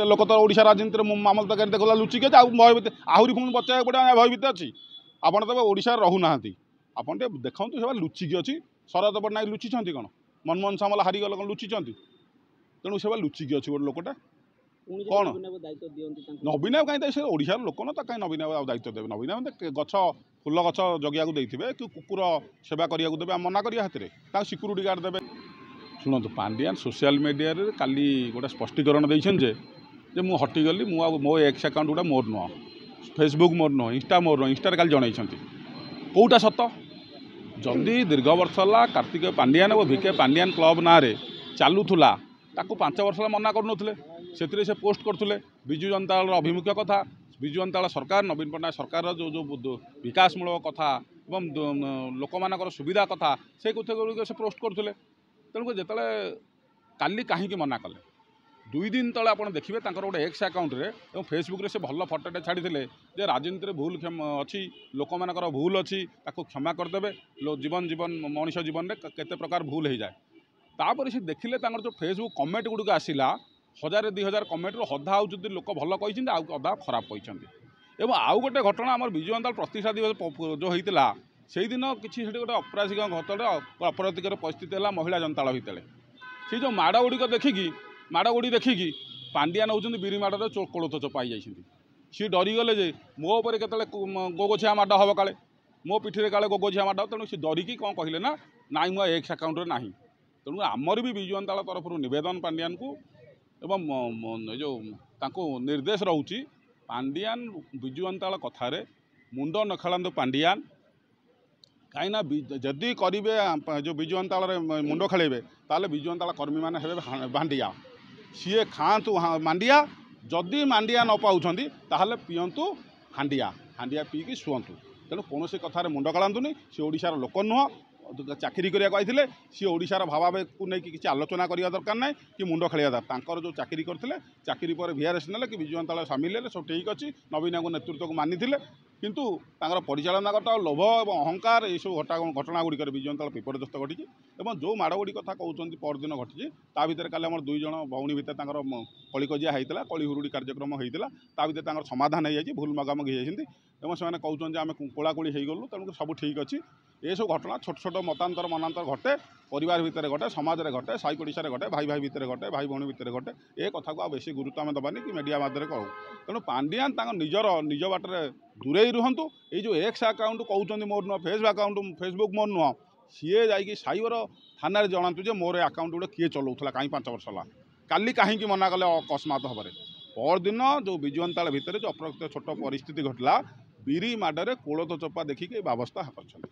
एत लोक तो ओडिशा राजनीति मामलतकारी देखला लुचिक भयभीत आहरी पुणी बचाया पड़े भयभीत अच्छी आपड़ तब ओडिशा रहूना आपड़ देखु से लुचिकी अच्छी शरद पट्टनायक लुचिंट कौन मनमोहन सामल हारीगल कौन लुचिंट तेणु से लुचिकी अच्छी गोटे लोकटा कौन नवीन बाबू कहीं से ओडिशार लोक ना कहीं नवीन बाबू दायित्व देवे नवीन बाबू गछ फुल गछ जगिया देते कि कुकुर सेवा करिया देवे मना करिया हाथ सिक्यूरीटी गार्ड देवे शुणु पांडियान सोशल मीडिया रे काली गोटे स्पष्टीकरण देते जे मु हटिगली मो एक्स अकाउंट गोटा मोर नुह फेसबुक मोर नुह इंस्टा मोर नुह इंस्टा काली जनई कौटा सत जदि दीर्घ वर्ष है कार्तिक पांडियान और भिके पांडियान क्लब ना चलूला ताकू 5 वर्ष मना करुले से पोस्ट करते विजु जनता दल अभिमुख्य कथा विजु जनता दल सरकार नवीन पट्टनायक सरकार जो जो विकासमूलक कथा एवं लोक मानकर सुविधा कथा से कथा गुड़िक से पोस्ट करते तेणुक जिते काली कहीं मना कले 2 दिन तले आप देखिए गोटे एक्स अकाउंट रे फेसबुक रे से भल फटोटे छाड़ी जे राजनीति भूल अच्छी लोक मानकर भूल अच्छी क्षमा करदे जीवन जीवन मनीष जीवन में केते प्रकार भूल हो जाए तापर से देखिले जो फेसबुक कमेंट गुड़िक आसला 1000-2000 कमेंट रू अधा आउट लोक भल कही अधा खराब कही आउ गोटे घटना आम विजु जनता दल प्रतिष्ठा दिवस जो होता से दिन किसी गोटे अपराधिक घटना अपराधिकर परिस्थिति है महिला जनता दल भितर से जो माड़ गुड़िक देखिकी माड़ गुड़ी देखिकी पांडियान होती बिरी माड़े कोलथ चपाई जाती सी डरीगले जे मो उपर केतले गोगोछिया माड़ हम काले मो पिठी काले गोगोछिया माड़ तेणु सी डरिकी कौन कहले ना नाई मो एक्स अकाउंट ना तेणु आमर भी विजु जनता दल तरफ नवेदन पांडियान को एवं जो निर्देश रोचे पांडियान विजु जनता दल कथार मुंड न खेलु पांडियान कहीं जदि करेंगे जो विजु जनता दल मुंड खेलेबे ताले विजु जनता दल कर्मी मैंने भांडिया सी खातु मांडिया जदि मांडिया न पाँच ताहले पीयंतु हांडिया हांडिया पीकी शुअतु तेणु कौन कथार मुंड खेलातुनि सी ओडिशार लोक नुह चाकरी करने आते सी ओडिशार भावावेग को लेकिन किसी आलोचना करने दरकार ना कि मुंड खेल दरकार जो चाकरी करते चाकरी पर VRS ने कि विजु जनता दल सामिल है सब ठीक अच्छी नवीन को नेतृत्व को मानी किंतु परिचालनागत लोभ और अहंकार ये सब घटना गुड़िक विजु जनता दल विपर्यस्त घटी जो माड़गुड़ी कथा कहते परदिन घटी ता भर काले आम 2 जन भौणी भितर कलिकजिया होता कली हुरुड़ी कार्यक्रम होता ता भर समाधान हो जाए भूल मगामगी होती से कहते आम कोलाकोली हो गलु तेणु सब ठीक अच्छी ये सब घटना छोट छोट मतांतर मनांतर घटे परिवार भितर घटे समाज में घटे साई पड़िशा घटे भाई भाई भितर घटे भाई भौणी भितर घटे ये कथा को बेसी गुरुत्व आम दबानी कि मीडिया माध्यम कहूँ तेणु पांडियान निजर निज बाटर दूरे रुहतु ये जो एक्स अकाउंट कहते मोर नुह फेसबुक मोर नुह सी जा साइबर थाना जनातु जे मोर अकाउंट गोटे किए चलाऊला कहीं 5 वर्ष है काली कहीं मना कले अकस्मात भाव परदिन जो विजु जनता दल भितर जो अप्रकृत छोट परिस्थिति घटला बिरी माडरे कोलथ चपा देखिक व्यवस्था कर।